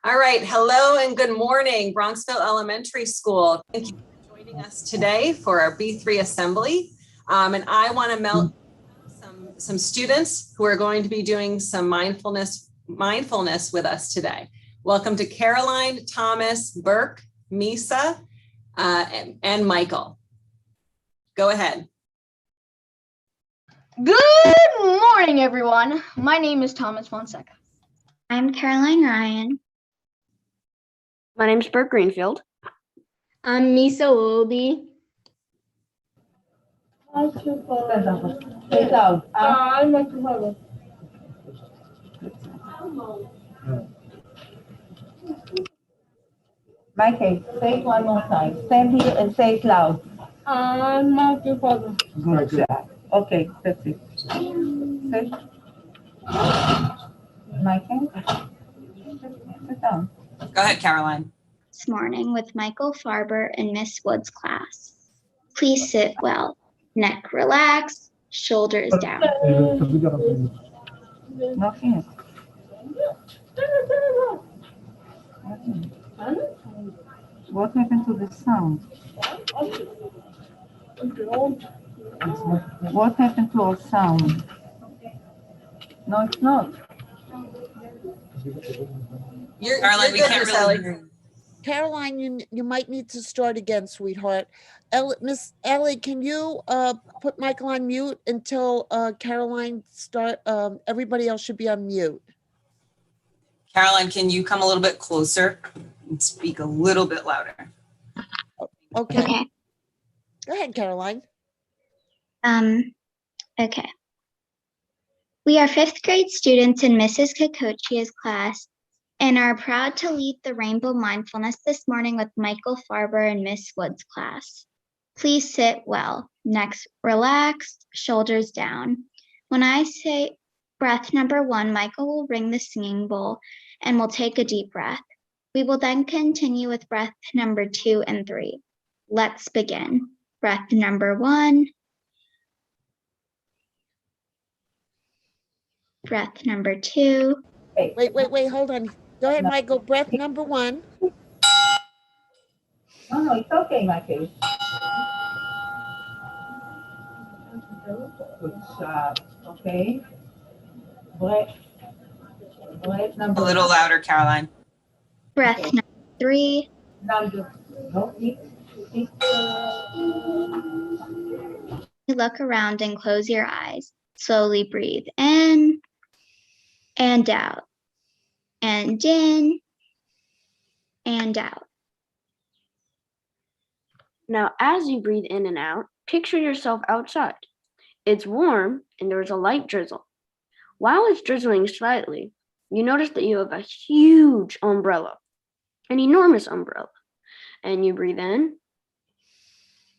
All right, hello and good morning, Bronxville Elementary School. Thank you for joining us today for our B3 Assembly. And I want to melt some students who are going to be doing some mindfulness with us today. Welcome to Caroline, Thomas, Burke, Misa, and Michael. Go ahead. Good morning, everyone. My name is Thomas Fonseca. I'm Caroline Ryan. My name is Burke Greenfield. I'm Misa Willoughby. Michael, say it one more time. Stand here and say it loud. I'm Michael Father. Good job. Okay, that's it. Say. Michael, sit down. Go ahead, Caroline. This morning with Michael Farber in Miss Wood's class. Please sit well. Neck relaxed, shoulders down. Nothing. What happened to the sound? What happened to our sound? No, it's not. Caroline, we can't really hear you. Caroline, you might need to start again, sweetheart. Miss Ellie, can you put Michael on mute until Caroline start? Everybody else should be on mute. Caroline, can you come a little bit closer and speak a little bit louder? Okay. Go ahead, Caroline. Okay. We are fifth grade students in Mrs. Kokochia's class and are proud to lead the Rainbow Mindfulness this morning with Michael Farber in Miss Wood's class. Please sit well, necks relaxed, shoulders down. When I say breath number 1, Michael will ring the singing bowl and will take a deep breath. We will then continue with breath number 2 and 3. Let's begin. Breath number 1. Breath number 2. Wait, hold on. Go ahead, Michael. Breath number 1. No, it's okay, Michael. Good job. Okay. Breath number. A little louder, Caroline. Breath number 3. No, Look around and close your eyes. Slowly breathe in and out, and in and out. Now, as you breathe in and out, picture yourself outside. It's warm and there's a light drizzle. While it's drizzling slightly, you notice that you have a huge umbrella, an enormous umbrella, and you breathe in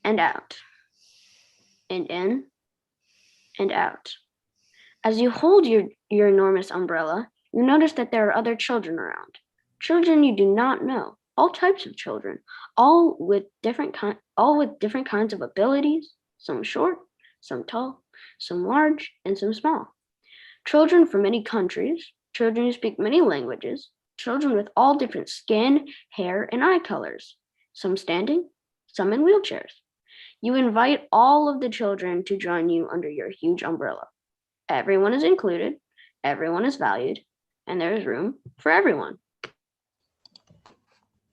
and out, and in and out. As you hold your enormous umbrella, you notice that there are other children around. Children you do not know, all types of children, all with different kinds of abilities, some short, some tall, some large, and some small. Children from many countries, children who speak many languages, children with all different skin, hair, and eye colors, some standing, some in wheelchairs. You invite all of the children to join you under your huge umbrella. Everyone is included, everyone is valued, and there is room for everyone.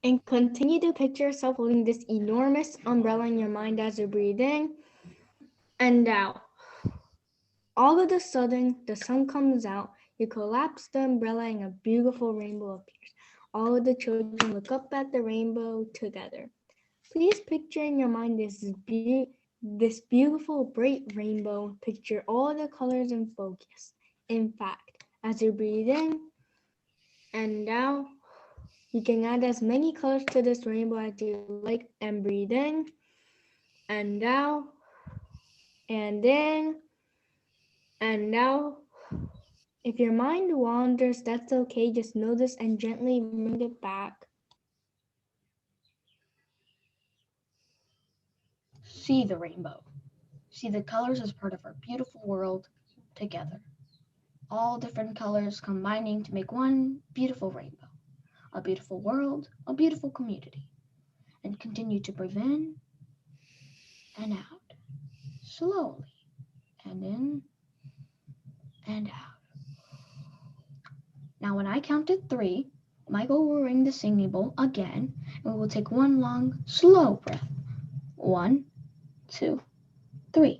And continue to picture yourself holding this enormous umbrella in your mind as you breathe in and out. All of a sudden, the sun comes out, you collapse the umbrella and a beautiful rainbow appears. All of the children look up at the rainbow together. Please picture in your mind this beautiful, bright rainbow. Picture all the colors in focus. In fact, as you breathe in and out, you can add as many colors to this rainbow as you like and breathe in and out and in and out. If your mind wanders, that's okay. Just notice and gently bring it back. See the rainbow. See the colors as part of our beautiful world together. All different colors combining to make one beautiful rainbow. a beautiful world, a beautiful community. And continue to breathe in and out, slowly, and in and out. Now, when I count to 3, Michael will ring the singing bowl again, and we will take one long, slow breath. 1, 2, 3.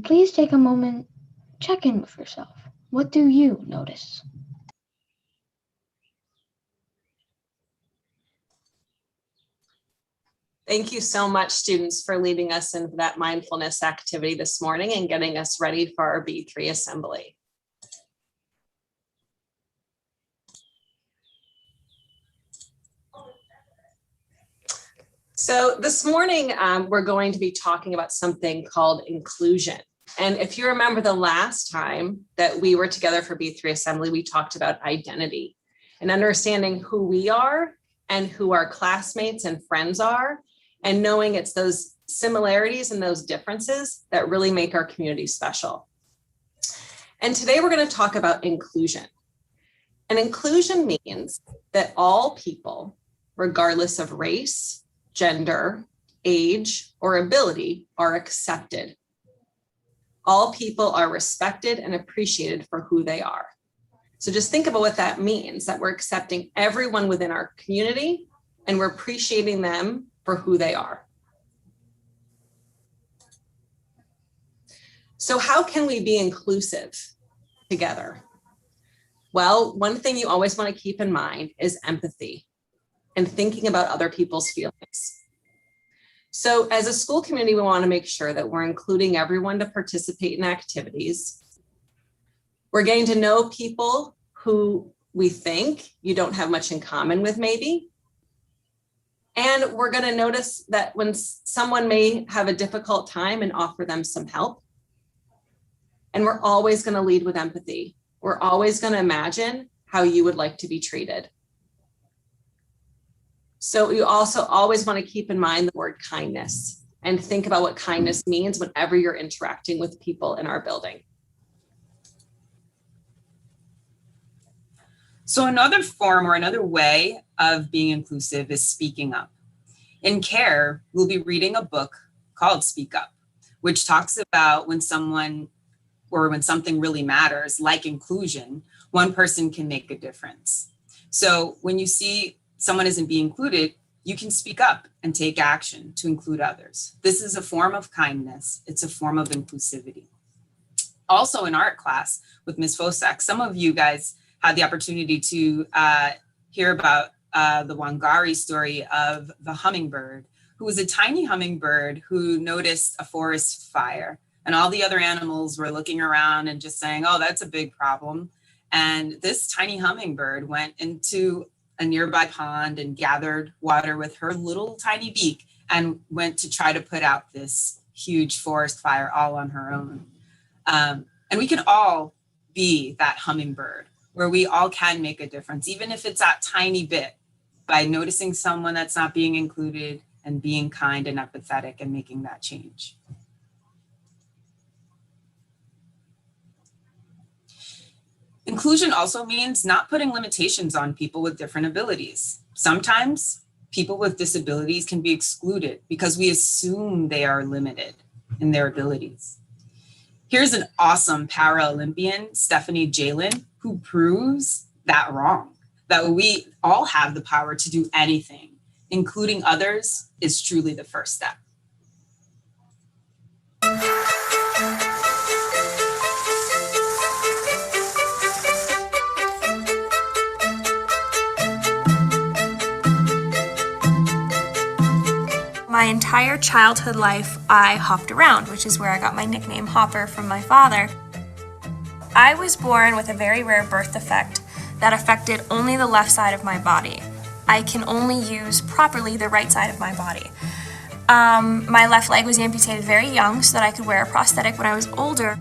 Please take a moment, check in with yourself. What do you notice? Thank you so much, students, for leading us into that mindfulness activity this morning and getting us ready for our B3 assembly. So this morning, we're going to be talking about something called inclusion. And if you remember the last time that we were together for B3 Assembly, we talked about identity and understanding who we are and who our classmates and friends are, and knowing it's those similarities and those differences that really make our community special. And today we're going to talk about inclusion. And inclusion means that all people, regardless of race, gender, age, or ability, are accepted. All people are respected and appreciated for who they are. So just think about what that means, that we're accepting everyone within our community and we're appreciating them for who they are. So how can we be inclusive together? Well, one thing you always want to keep in mind is empathy and thinking about other people's feelings. So as a school community, we want to make sure that we're including everyone to participate in activities. We're getting to know people who we think you don't have much in common with maybe. And we're going to notice that when someone may have a difficult time and offer them some help. And we're always going to lead with empathy. We're always going to imagine how you would like to be treated. So you also always want to keep in mind the word kindness and think about what kindness means whenever you're interacting with people in our building. So another form or another way of being inclusive is speaking up. In CARE, we'll be reading a book called Speak Up, which talks about when someone or when something really matters, like inclusion, one person can make a difference. So when you see someone isn't being included, you can speak up and take action to include others. This is a form of kindness. It's a form of inclusivity. Also in art class with Ms. Fosak, some of you guys had the opportunity to hear about the Wangari story of the hummingbird, who was a tiny hummingbird who noticed a forest fire. And all the other animals were looking around and just saying, oh, that's a big problem. And this tiny hummingbird went into a nearby pond and gathered water with her little tiny beak and went to try to put out this huge forest fire all on her own. And we can all be that hummingbird where we all can make a difference, even if it's that tiny bit, by noticing someone that's not being included and being kind and empathetic and making that change. Inclusion also means not putting limitations on people with different abilities. Sometimes people with disabilities can be excluded because we assume they are limited in their abilities. Here's an awesome Paralympian, Stephanie Jalen, who proves that wrong, that we all have the power to do anything, including others is truly the first step. My entire childhood life, I hopped around, which is where I got my nickname Hopper from my father. I was born with a very rare birth defect that affected only the left side of my body. I can only use properly the right side of my body. My left leg was amputated very young so that I could wear a prosthetic when I was older.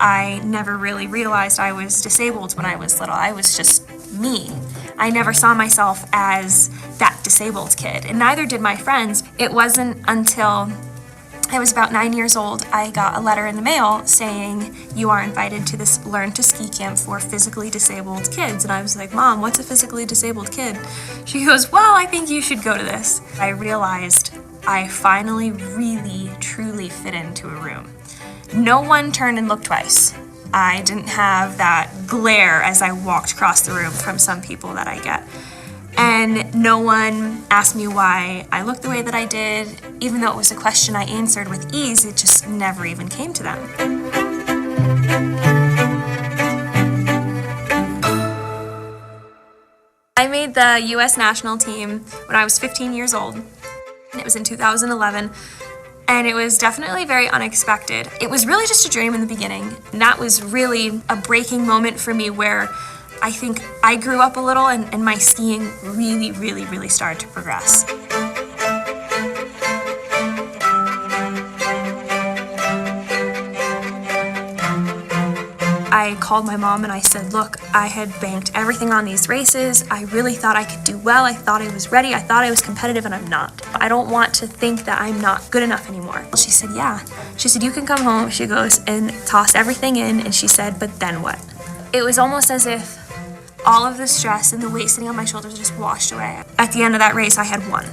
I never really realized I was disabled when I was little. I was just me. I never saw myself as that disabled kid, and neither did my friends. It wasn't until I was about 9 years old, I got a letter in the mail saying, you are invited to this Learn to Ski camp for physically disabled kids. And I was like, Mom, what's a physically disabled kid? She goes, well, I think you should go to this. I realized I finally really, truly fit into a room. No one turned and looked twice. I didn't have that glare as I walked across the room from some people that I get. And no one asked me why I looked the way that I did. Even though it was a question I answered with ease, it just never even came to them. I made the US national team when I was 15 years old. It was in 2011. And it was definitely very unexpected. It was really just a dream in the beginning. And that was really a breaking moment for me where I think I grew up a little and my skiing really, really, really started to progress. I called my mom and I said, look, I had banked everything on these races. I really thought I could do well. I thought I was ready. I thought I was competitive, and I'm not. I don't want to think that I'm not good enough anymore. She said, yeah. She said, you can come home. She goes and toss everything in. And she said, but then what? It was almost as if all of the stress and the weight sitting on my shoulders just washed away. At the end of that race, I had won.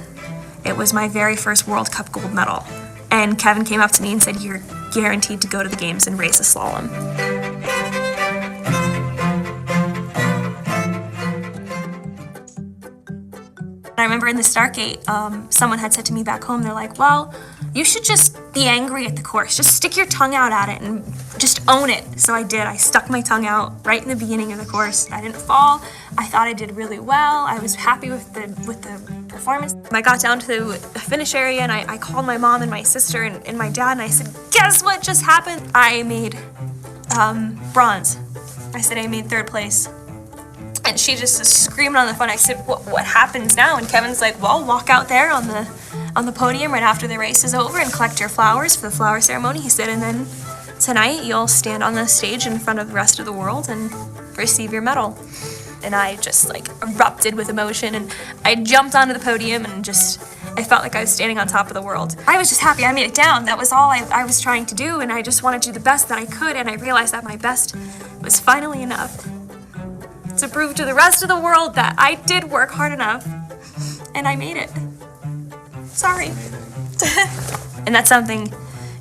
It was my very first World Cup gold medal. And Kevin came up to me and said, you're guaranteed to go to the games and race a slalom. I remember in the start gate, someone had said to me back home, they're like, well, you should just be angry at the course. Just stick your tongue out at it and just own it. So I did. I stuck my tongue out right in the beginning of the course. I didn't fall. I thought I did really well. I was happy with the performance. I got down to the finish area and I called my mom and my sister and my dad and I said, guess what just happened? I made bronze. I said I made third place. And she just was screaming on the phone. I said, what happens now? And Kevin's like, well, walk out there on the podium right after the race is over and collect your flowers for the flower ceremony. He said, and then tonight you'll stand on the stage in front of the rest of the world and receive your medal. And I just like erupted with emotion and I jumped onto the podium and I felt like I was standing on top of the world. I was just happy I made it down. That was all I was trying to do, and I just wanted to do the best that I could, and I realized that my best was finally enough to prove to the rest of the world that I did work hard enough, and I made it. Sorry. And that's something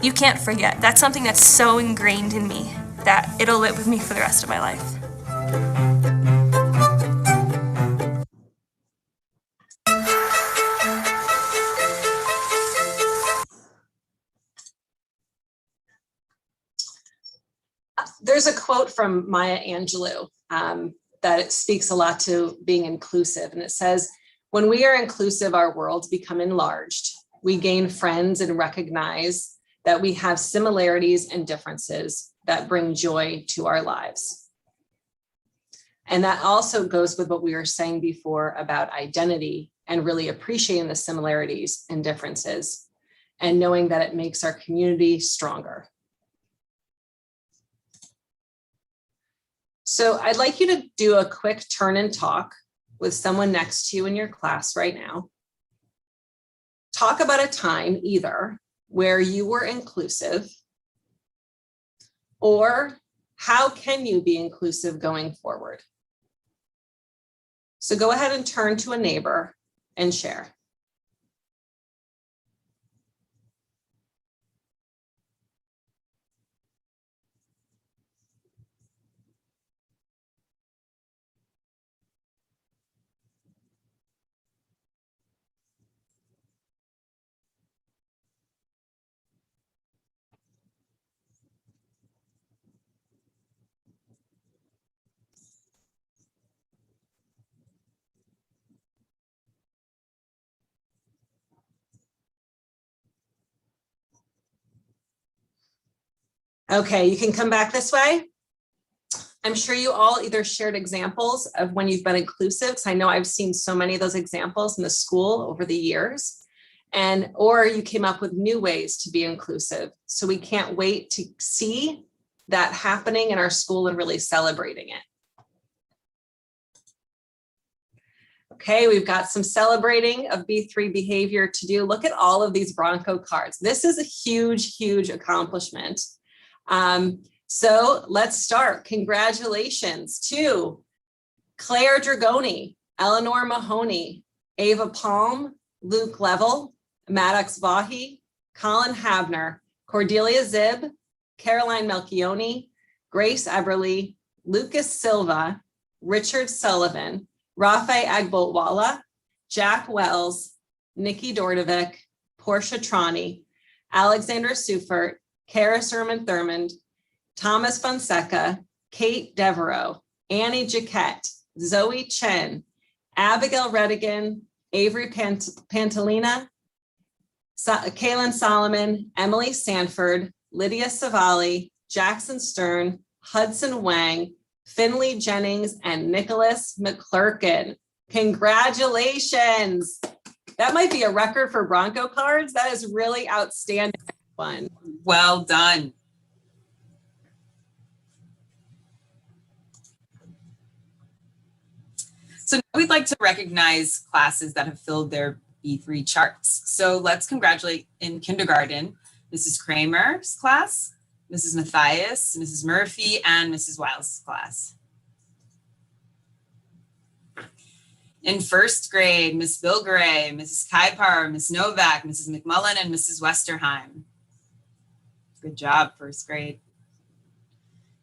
you can't forget. That's something that's so ingrained in me that it'll live with me for the rest of my life. There's a quote from Maya Angelou that it speaks a lot to being inclusive. And it says, when we are inclusive, our worlds become enlarged. We gain friends and recognize that we have similarities and differences that bring joy to our lives. And that also goes with what we were saying before about identity and really appreciating the similarities and differences and knowing that it makes our community stronger. So I'd like you to do a quick turn and talk with someone next to you in your class right now. Talk about a time either where you were inclusive or how can you be inclusive going forward? So go ahead and turn to a neighbor and share. Okay, you can come back this way. I'm sure you all either shared examples of when you've been inclusive, because I know I've seen so many of those examples in the school over the years, or you came up with new ways to be inclusive. So we can't wait to see that happening in our school and really celebrating it. Okay, we've got some celebrating of B3 behavior to do. Look at all of these Bronco cards. This is a huge, huge accomplishment. So let's start. Congratulations to Claire Dragoni, Eleanor Mahoney, Ava Palm, Luke Level, Maddox Vahi, Colin Habner, Cordelia Zib, Caroline Melchioni, Grace Eberly, Lucas Silva, Richard Sullivan, Rafe Agbolwala, Jack Wells, Nikki Dordovic, Portia Trani, Alexander Sufert, Karis Erman Thurmond, Thomas Fonseca, Kate Devereaux, Annie Jaquette, Zoe Chen, Abigail Redigan, Avery Pantalina, Kaylin Solomon, Emily Sanford, Lydia Savali, Jackson Stern, Hudson Wang, Finley Jennings, and Nicholas McClurkin. Congratulations. That might be a record for Bronco cards. That is really outstanding fun. Well done. So now we'd like to recognize classes that have filled their B3 charts. So let's congratulate in kindergarten, Mrs. Kramer's class, Mrs. Matthias, Mrs. Murphy, and Mrs. Wiles' class. In first grade, Miss Bilgeray, Mrs. Kaipar, Miss Novak, Mrs. McMullen, and Mrs. Westerheim. Good job, first grade.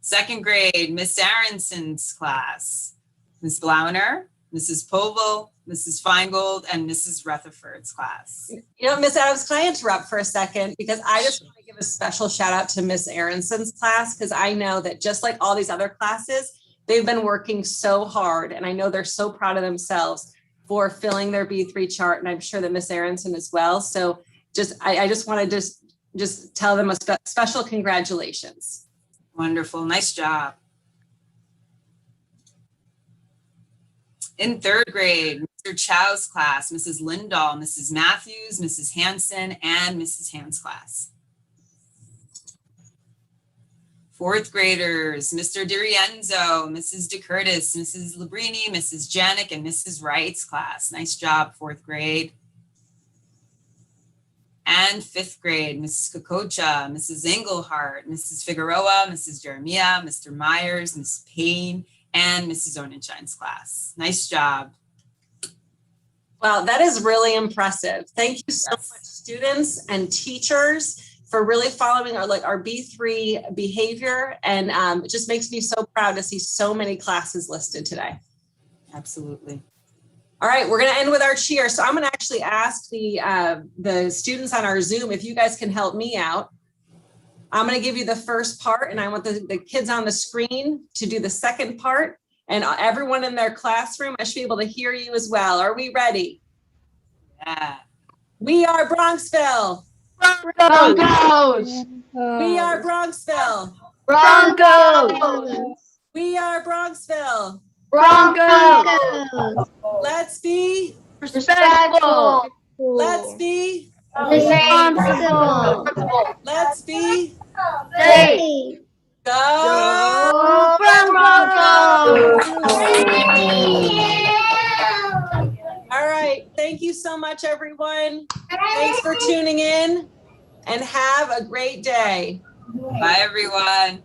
Second grade, Miss Aronson's class, Miss Blauner, Mrs. Povil, Mrs. Feingold, and Mrs. Rutherford's class. You know, Miss Adams, can I interrupt for a second? Because I just want to give a special shout out to Miss Aronson's class, because I know that just like all these other classes, they've been working so hard, and I know they're so proud of themselves for filling their B3 chart, and I'm sure that Miss Aronson as well. So I just want to just tell them a special congratulations. Wonderful, nice job. In third grade, Mr. Chow's class, Mrs. Lindahl, Mrs. Matthews, Mrs. Hanson, and Mrs. Hand's class. Fourth graders, Mr. DiRienzo, Mrs. DeCurtis, Mrs. Labrini, Mrs. Janik, and Mrs. Wright's class. Nice job, fourth grade. And fifth grade, Mrs. Kokocha, Mrs. Engelhardt, Mrs. Figueroa, Mrs. Jeremiah, Mr. Myers, Ms. Payne, and Mrs. Onenshine's class. Nice job. Wow, that is really impressive. Thank you so much, students and teachers, for really following our B3 behavior. And it just makes me so proud to see so many classes listed today. Absolutely. All right, we're going to end with our cheer. So I'm going to actually ask the students on our Zoom if you guys can help me out. I'm going to give you the first part, and I want the kids on the screen to do the second part. And everyone in their classroom, I should be able to hear you as well. Are we ready? Yeah. We are Bronxville. Broncos! We are Bronxville. Broncos! We are Bronxville. Broncos! Let's be. Respectful! Let's be. Responsible. Let's be. Safe! Go. Broncos! All right. Thank you so much, everyone. Thanks for tuning in, and have a great day. Bye, everyone.